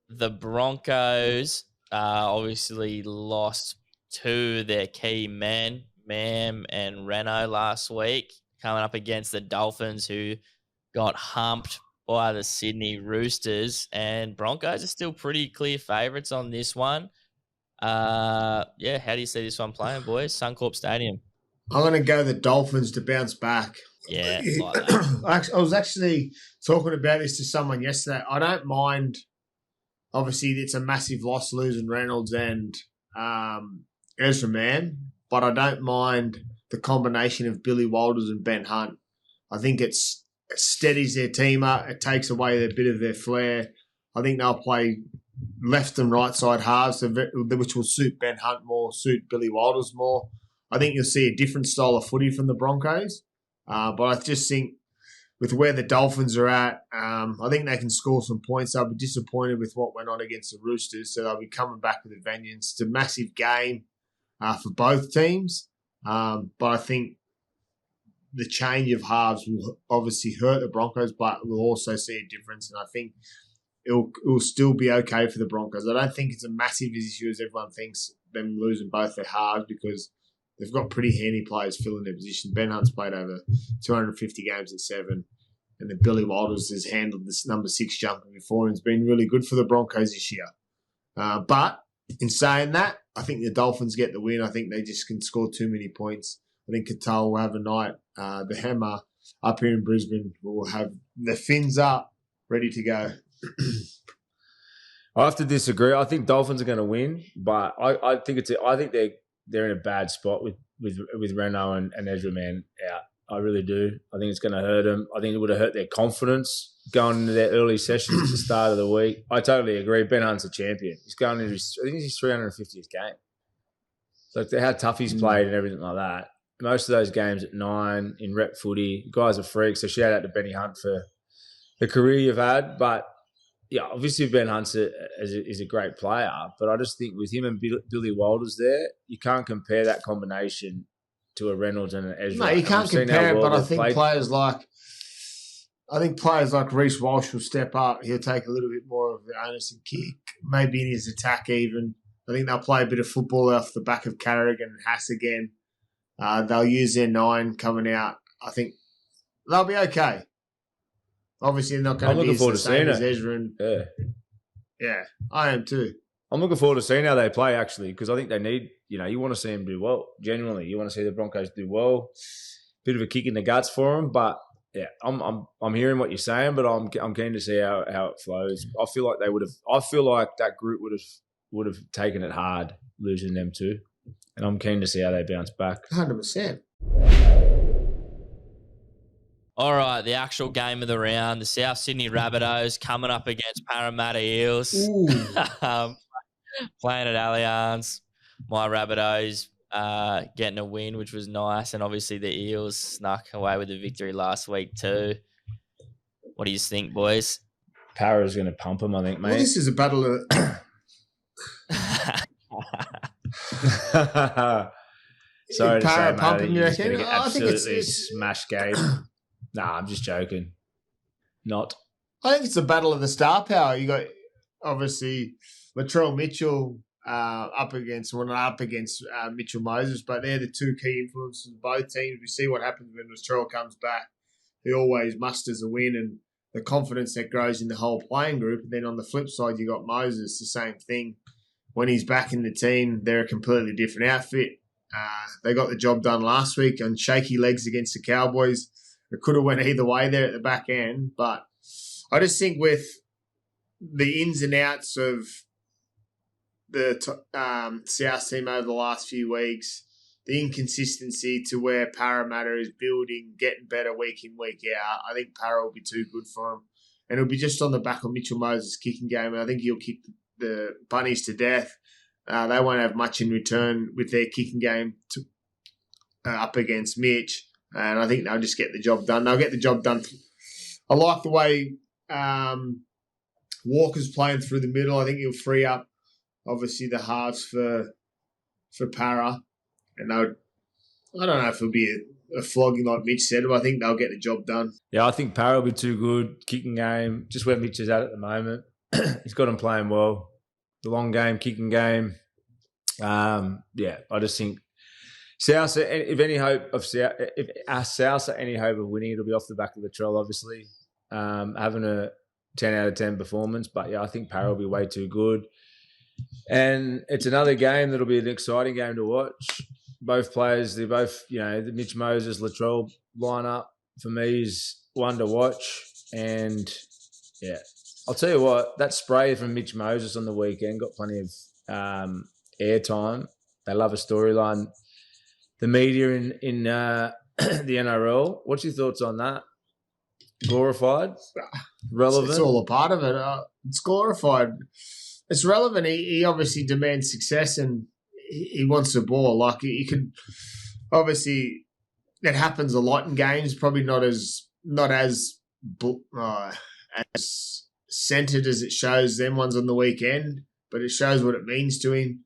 the Broncos. Obviously lost two of their key men, Mam and Reno, last week, coming up against the Dolphins, who got humped by the Sydney Roosters. And Broncos are still pretty clear favourites on this one. How do you see this one playing, boys? Suncorp Stadium. I'm going to go the Dolphins to bounce back. Yeah, like that. I was actually talking about this to someone yesterday. I don't mind. Obviously, it's a massive loss losing Reynolds and Ezra Mann, but I don't mind the combination of Billy Walters and Ben Hunt. I think it steadies their team up. It takes away a bit of their flair. I think they'll play left and right side halves, which will suit Ben Hunt more, suit Billy Walters more. I think you'll see a different style of footy from the Broncos. But I just think with where the Dolphins are at, I think they can score some points. I'll be disappointed with what went on against the Roosters, so they'll be coming back with a vengeance. It's a massive game for both teams. But I think the change of halves will obviously hurt the Broncos, but we'll also see a difference. And I think it will still be okay for the Broncos. I don't think it's a massive issue as everyone thinks, them losing both their halves, because they've got pretty handy players filling their position. Ben Hunt's played over 250 games at 7, and then Billy Walters has handled this number 6 jumper before and has been really good for the Broncos this year. But in saying that, I think the Dolphins get the win. I think they just can score too many points. I think Qatar will have a night. The Hammer up here in Brisbane will have the fins up, ready to go. I have to disagree. I think Dolphins are going to win, but I think they're in a bad spot with Renault and Ezra Man out. I really do. I think it's going to hurt them. I think it would have hurt their confidence going into their early sessions at the start of the week. I totally agree. Ben Hunt's a champion. He's going into I think it's his 350th game. So how tough he's played and everything like that. Most of those games at 9 in rep footy. You guys are freaks. So shout out to Benny Hunt for the career you've had. But yeah, obviously Ben Hunt is a great player. But I just think with him and Billy Walters there, you can't compare that combination to a Reynolds and an Ezra. No, you can't compare it, but I think players like Reece Walsh will step up. He'll take a little bit more of the onus and kick, maybe in his attack even. I think they'll play a bit of football off the back of Carrigan and Haas again. They'll use their 9 coming out. I think they'll be okay. Obviously, they're not going to be the same as Ezra. And, yeah, I am too. I'm looking forward to seeing how they play, actually, because I think they need, you want to see them do well. Genuinely, you want to see the Broncos do well. Bit of a kick in the guts for them, but yeah, I'm hearing what you're saying, but I'm keen to see how it flows. I feel like that group would have taken it hard losing them too, and I'm keen to see how they bounce back. 100%. All right, the actual game of the round, the South Sydney Rabbitohs coming up against Parramatta Eels. Playing at Allianz. My Rabbitohs getting a win, which was nice. And obviously the Eels snuck away with the victory last week too. What do you think, boys? Para's going to pump them, I think, mate. Well, this is a battle of... Sorry to say, mate. You reckon? I think it's smash game. Nah, I'm just joking. Not. I think it's a battle of the star power. You got, obviously, Latrell Mitchell up against Mitchell Moses, but they're the two key influences of both teams. We see what happens when Latrell comes back. He always musters a win and the confidence that grows in the whole playing group. And then on the flip side, you got Moses, the same thing. When he's back in the team, they're a completely different outfit. They got the job done last week on shaky legs against the Cowboys. It could have went either way there at the back end, but I just think with the ins and outs of the South team over the last few weeks, the inconsistency to where Parramatta is building, getting better week in, week out, I think Parra will be too good for him. And it'll be just on the back of Mitchell Moses' kicking game. And I think he'll kick the Bunnies to death. They won't have much in return with their kicking game up against Mitch. And I think they'll just get the job done. They'll get the job done. I like the way Walker's playing through the middle. I think he'll free up, obviously, the halves for Parra. And I don't know if it'll be a flogging like Mitch said, but I think they'll get the job done. Yeah, I think Parra will be too good. Kicking game, just where Mitch is at the moment. He's got him playing well. The long game, kicking game. Yeah, I just think South, if our South are any hope of winning, it'll be off the back of the Latrell, obviously. Having a 10 out of 10 performance. But yeah, I think Parra will be way too good. And it's another game that'll be an exciting game to watch. Both players, they're both, the Mitch Moses, Latrell lineup for me is one to watch. And yeah, I'll tell you what, that spray from Mitch Moses on the weekend got plenty of airtime. They love a storyline. The media in the NRL, what's your thoughts on that? Glorified? Relevant? It's all a part of it. It's glorified. It's relevant. He obviously demands success and he wants the ball. Like, you could obviously, it happens a lot in games, probably not as centered as it shows them ones on the weekend, but it shows what it means to him.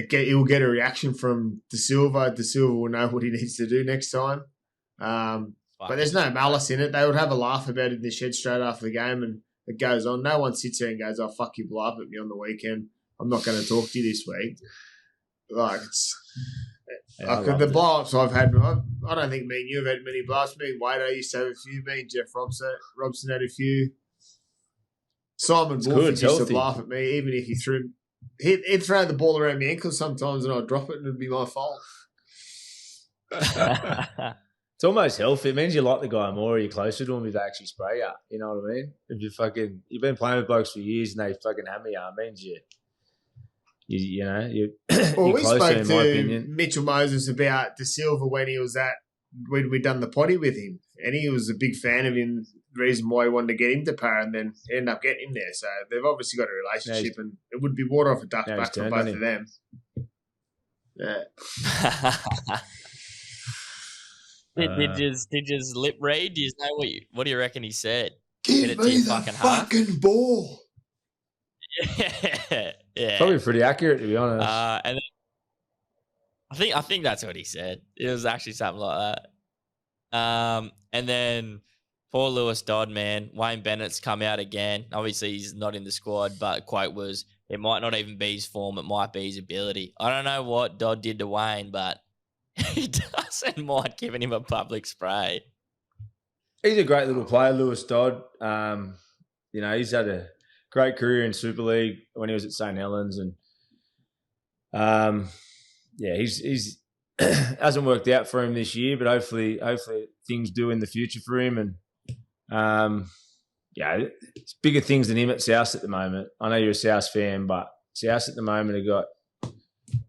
He will get a reaction from De Silva. De Silva will know what he needs to do next time. But there's no malice in it. They would have a laugh about it in the shed straight after the game, and it goes on. No one sits there and goes, "Oh, fuck you, laugh at me on the weekend. I'm not going to talk to you this week." Like, the blow-ups I've had, I don't think me and you have had many blow-ups. Me and Wade, I used to have a few. Me and Jeff Robson had a few. Simon Wolf used to laugh at me, even if he'd throw the ball around my ankles sometimes and I'd drop it and it'd be my fault. It's almost healthy. It means you like the guy more or you're closer to him if they actually spray you. You know what I mean? If you've been playing with blokes for years and they fucking hammer you, it means you're Well, you're we closer, spoke in my to opinion. Mitchell Moses about De Silva when he was we'd done the potty with him, and he was a big fan of him. The reason why he wanted to get him to Para, and then ended up getting him there. So they've obviously got a relationship, and it would be water off a duck's back for both of them. Yeah. Did you lip read? Do you know what do you reckon he said? Give me the fucking ball. Yeah. Probably pretty accurate, to be honest. And then, I think that's what he said. It was actually something like that. And then poor Lewis Dodd, man. Wayne Bennett's come out again. Obviously, he's not in the squad, but quote was, it might not even be his form. It might be his ability. I don't know what Dodd did to Wayne, but he doesn't mind giving him a public spray. He's a great little player, Lewis Dodd. He's had a great career in Super League when he was at St. Helens, and he's hasn't worked out for him this year, but hopefully things do in the future for him. And it's bigger things than him at South at the moment. I know you're a South fan, but South at the moment have got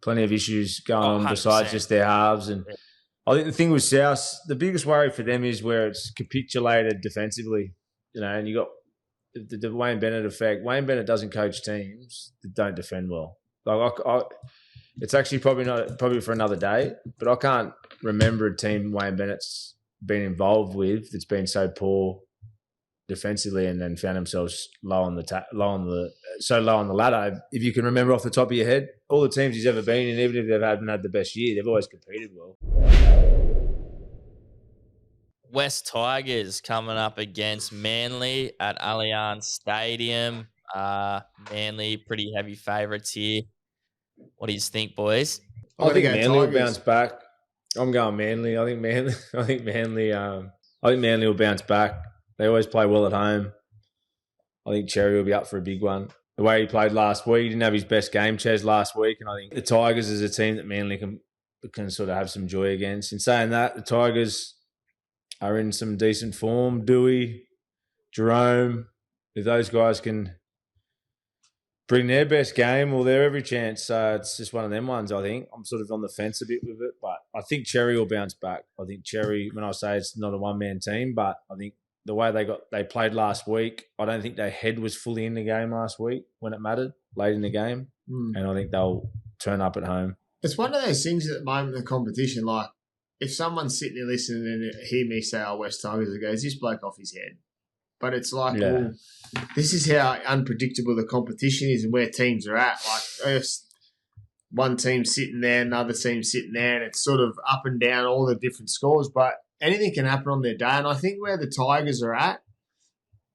plenty of issues going on besides just their halves. And I think the thing with South, the biggest worry for them is where it's capitulated defensively, and you got the Wayne Bennett effect. Wayne Bennett doesn't coach teams that don't defend well. Like it's actually probably for another day, but I can't remember a team Wayne Bennett's been involved with that's been so poor defensively and then found themselves so low on the ladder. If you can remember off the top of your head, all the teams he's ever been in, even if they haven't had the best year, they've always competed well. West Tigers coming up against Manly at Allianz Stadium. Manly, pretty heavy favourites here. What do you think, boys? I think Manly will bounce back. I'm going Manly. I think Manly will bounce back. They always play well at home. I think Cherry will be up for a big one. The way he played last week, he didn't have his best game, Ches, last week, and I think the Tigers is a team that Manly can sort of have some joy against. In saying that, the Tigers are in some decent form. Dewey, Jerome, if those guys can bring their best game, well, they're every chance. It's just one of them ones, I think. I'm sort of on the fence a bit with it, but I think Cherry will bounce back. I think Cherry, when I say it's not a one-man team, but I think the way they played last week, I don't think their head was fully in the game last week when it mattered, late in the game, and I think they'll turn up at home. It's one of those things at the moment in the competition, like if someone's sitting there listening and hear me say, West Tigers, it goes, this bloke off his head. But it's like, well, this is how unpredictable the competition is and where teams are at. Like, one team's sitting there, another team's sitting there, and it's sort of up and down all the different scores. But anything can happen on their day. And I think where the Tigers are at,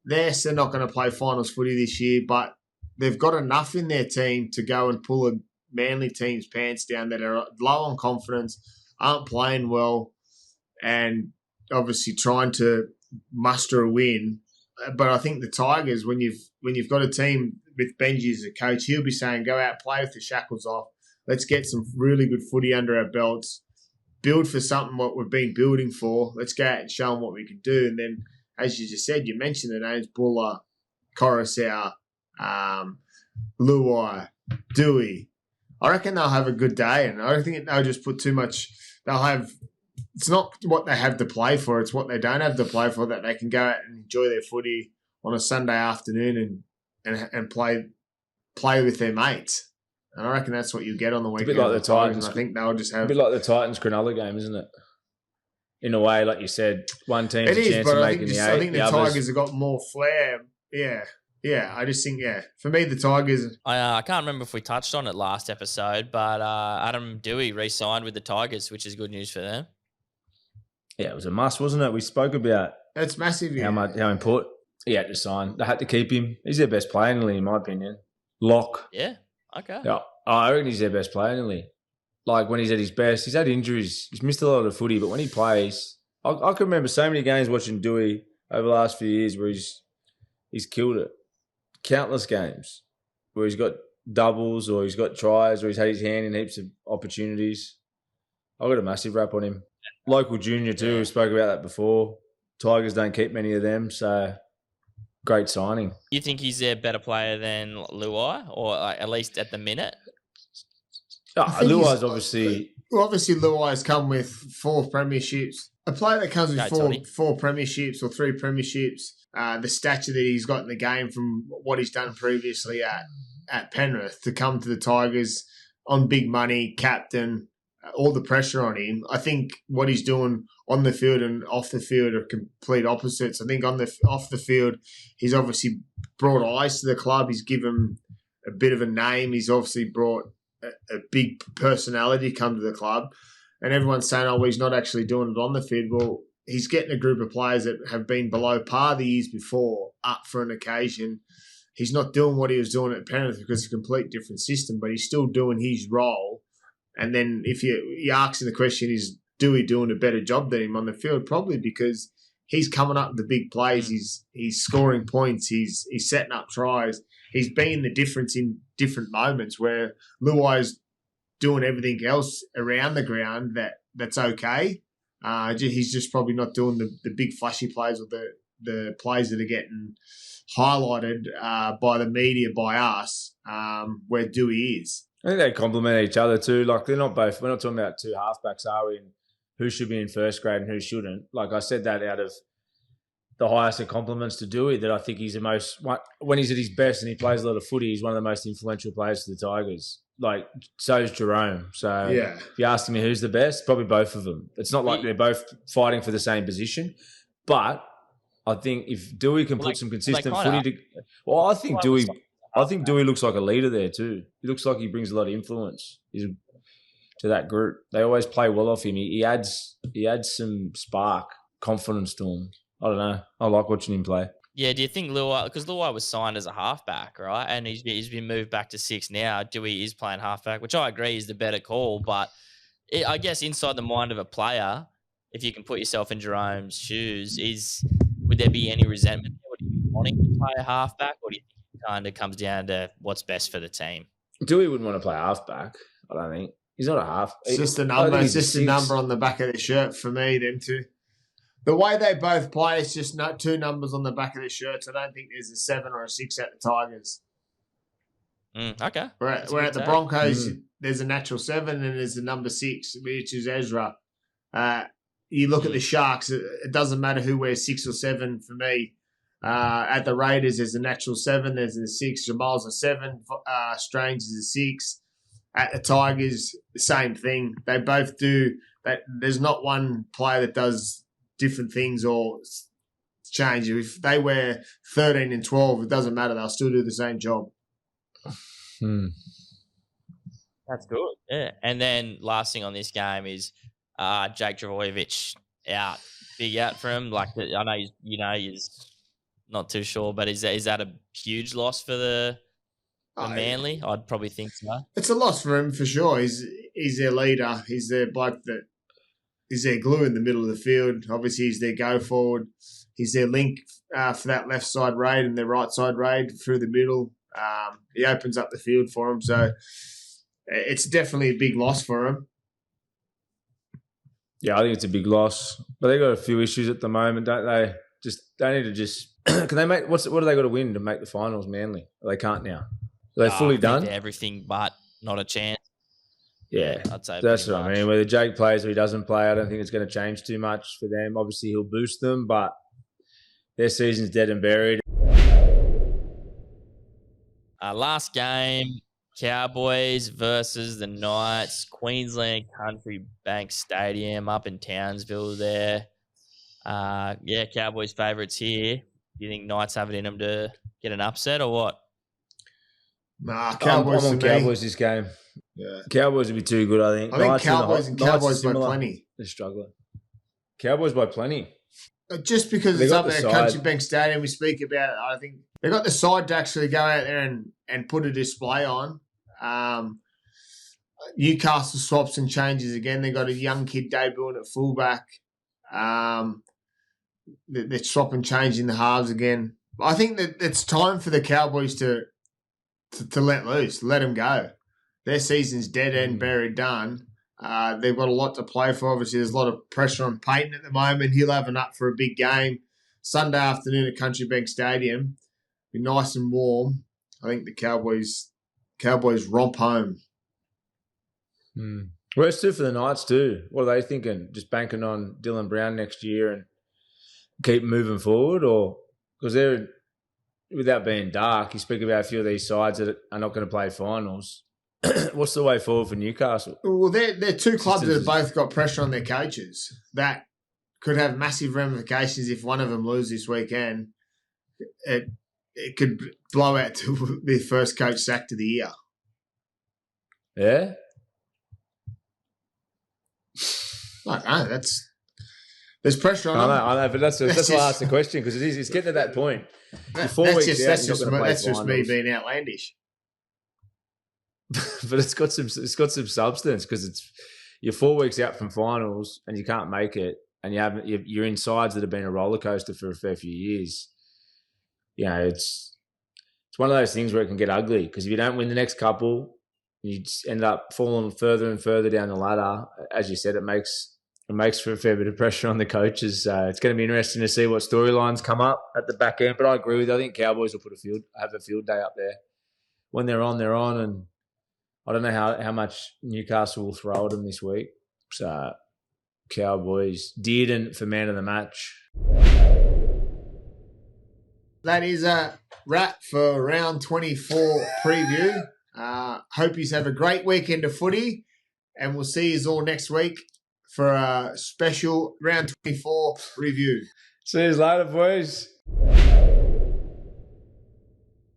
they're not going to play finals footy this year, but they've got enough in their team to go and pull a Manly team's pants down that are low on confidence, aren't playing well, and obviously trying to muster a win. But I think the Tigers, when you've got a team with Benji as a coach, he'll be saying, go out, play with the shackles off. Let's get some really good footy under our belts. Build for something what we've been building for. Let's go out and show them what we can do. And then, as you just said, you mentioned the names Buller, Coruscant, Luai, Dewey. I reckon they'll have a good day, and I don't think they'll just put too much. It's not what they have to play for, it's what they don't have to play for, that they can go out and enjoy their footy on a Sunday afternoon and play with their mates. And I reckon that's what you get on the weekend. A bit like the Titans. I think they'll just have... A bit like the Titans-Cronulla game, isn't it? In a way, like you said, one team's a chance of making the eight. I think the Tigers have got more flair. Yeah, I just think, for me, the Tigers... I can't remember if we touched on it last episode, but Adam Dewey re-signed with the Tigers, which is good news for them. Yeah, it was a must, wasn't it? We spoke about it's massive, how important he had to sign. They had to keep him. He's their best player in the league, in my opinion. Lock. Yeah, okay. Yeah, I reckon he's their best player in the league. Like, when he's at his best, he's had injuries. He's missed a lot of footy, but when he plays... I can remember so many games watching Dewey over the last few years where he's killed it. Countless games where he's got doubles or he's got tries or he's had his hand in heaps of opportunities. I've got a massive rap on him. Local junior too. We spoke about that before. Tigers don't keep many of them, so great signing. You think he's a better player than Luai, or at least at the minute? Luai's obviously... Well, obviously, Luai's come with 4 premierships. A player that comes with four premierships or 3 premierships, the stature that he's got in the game from what he's done previously at Penrith to come to the Tigers on big money, captain, all the pressure on him. I think what he's doing on the field and off the field are complete opposites. I think off the field, he's obviously brought eyes to the club. He's given a bit of a name. He's obviously brought a big personality come to the club. And everyone's saying, oh, well, he's not actually doing it on the field. Well, he's getting a group of players that have been below par the years before up for an occasion. He's not doing what he was doing at Penrith because it's a complete different system, but he's still doing his role. And then if you asking the question, is Dewey doing a better job than him on the field? Probably, because he's coming up with the big plays. He's scoring points. He's setting up tries. He's been the difference in different moments where Luai's doing everything else around the ground that's okay. He's just probably not doing the big flashy plays or the plays that are getting highlighted by the media, by us, where Dewey is. I think they complement each other too. Like, they're not both... We're not talking about 2 halfbacks, are we? And who should be in first grade and who shouldn't. Like I said, that out of the highest of compliments to Dewey, that I think he's the most... When he's at his best and he plays a lot of footy, he's one of the most influential players to the Tigers. Like, so is Jerome. So yeah. If you ask me who's the best, probably both of them. It's not like they're both fighting for the same position. But I think if Dewey can put some consistent footy... Well, I think Dewey looks like a leader there too. He looks like he brings a lot of influence to that group. They always play well off him. He adds some spark, confidence to him. I don't know. I like watching him play. Yeah, do you think Luai, because Luai was signed as a halfback, right? And he's been moved back to 6 now. Dewey is playing halfback, which I agree is the better call. But I guess inside the mind of a player, if you can put yourself in Jerome's shoes, would there be any resentment? Would he be wanting to play a halfback, or do you think it kind of comes down to what's best for the team? Dewey wouldn't want to play halfback, I don't think. He's not a half. It's just a number. It's just a number on the back of the shirt for me, them two. The way they both play, it's just 2 numbers on the back of the shirts. I don't think there's a 7 or a 6 at the Tigers. Okay. Where at the Broncos, there's a natural 7 and there's a number 6, which is Ezra. You look at the Sharks, it doesn't matter who wears 6 or 7 for me. At the Raiders, there's a natural 7, there's a 6. Jamal's a 7, Strange is a 6. At the Tigers, the same thing. They both do that. There's not one player that does different things or change. If they wear 13 and 12, it doesn't matter. They'll still do the same job. That's good. Yeah. And then last thing on this game is Jake Trbojevic out. Big out for him. Like, I know he's not too sure, but is that a huge loss for the Manly? I'd probably think so. It's a loss for him for sure. He's their leader. He's their bloke that is their glue in the middle of the field. Obviously, he's their go forward. He's their link for that left side raid and their right side raid through the middle. He opens up the field for them. So it's definitely a big loss for him. Yeah, I think it's a big loss. But they got a few issues at the moment, don't they? They need to just can they make what do they got to win to make the finals, Manly? They can't now. Are they fully done? Everything but not a chance. Yeah, I'd say that's what I mean. Whether Jake plays or he doesn't play, I don't think it's going to change too much for them. Obviously, he'll boost them, but their season's dead and buried. Last game, Cowboys versus the Knights, Queensland Country Bank Stadium up in Townsville there. Cowboys favourites here. Do you think Knights have it in them to get an upset or what? Nah, Cowboys. I'm on Cowboys this game. Yeah, Cowboys would be too good, I think. I think Cowboys and Cowboys by plenty. They're struggling. Cowboys by plenty. Just because it's up there at Country Bank Stadium, we speak about it. I think they got the side to actually go out there and put a display on. Newcastle swaps and changes again. They got a young kid debuting at fullback. They're swapping, changing the halves again. I think that it's time for the Cowboys to let loose, let them go. Their season's dead and buried, done. They've got a lot to play for. Obviously, there's a lot of pressure on Payton at the moment. He'll have an up for a big game Sunday afternoon at Country Bank Stadium. Be nice and warm. I think the Cowboys romp home. Where's two for the Knights too? What are they thinking? Just banking on Dylan Brown next year and keep moving forward, or because they're, without being dark, you speak about a few of these sides that are not going to play finals. What's the way forward for Newcastle? Well, they're two clubs that have both got pressure on their coaches. That could have massive ramifications if one of them loses this weekend. It could blow out to their first coach sacked of the year. Yeah? I don't know. There's pressure on them. I know, but that's why I asked the question, because it's getting to that point. That's just me being outlandish. But it's got some substance, because you're 4 weeks out from finals and you can't make it, and you're in sides that have been a roller coaster for a fair few years. You know, it's one of those things where it can get ugly, because if you don't win the next couple, you just end up falling further and further down the ladder. As you said, it makes for a fair bit of pressure on the coaches. It's going to be interesting to see what storylines come up at the back end. But I agree with you. I think Cowboys will have a field day up there. When they're on, and I don't know how much Newcastle will throw at them this week. So Cowboys, Dearden for man of the match. That is a wrap for round 24 preview. Hope you have a great weekend of footy, and we'll see you all next week for a special round 24 review. See you later, boys.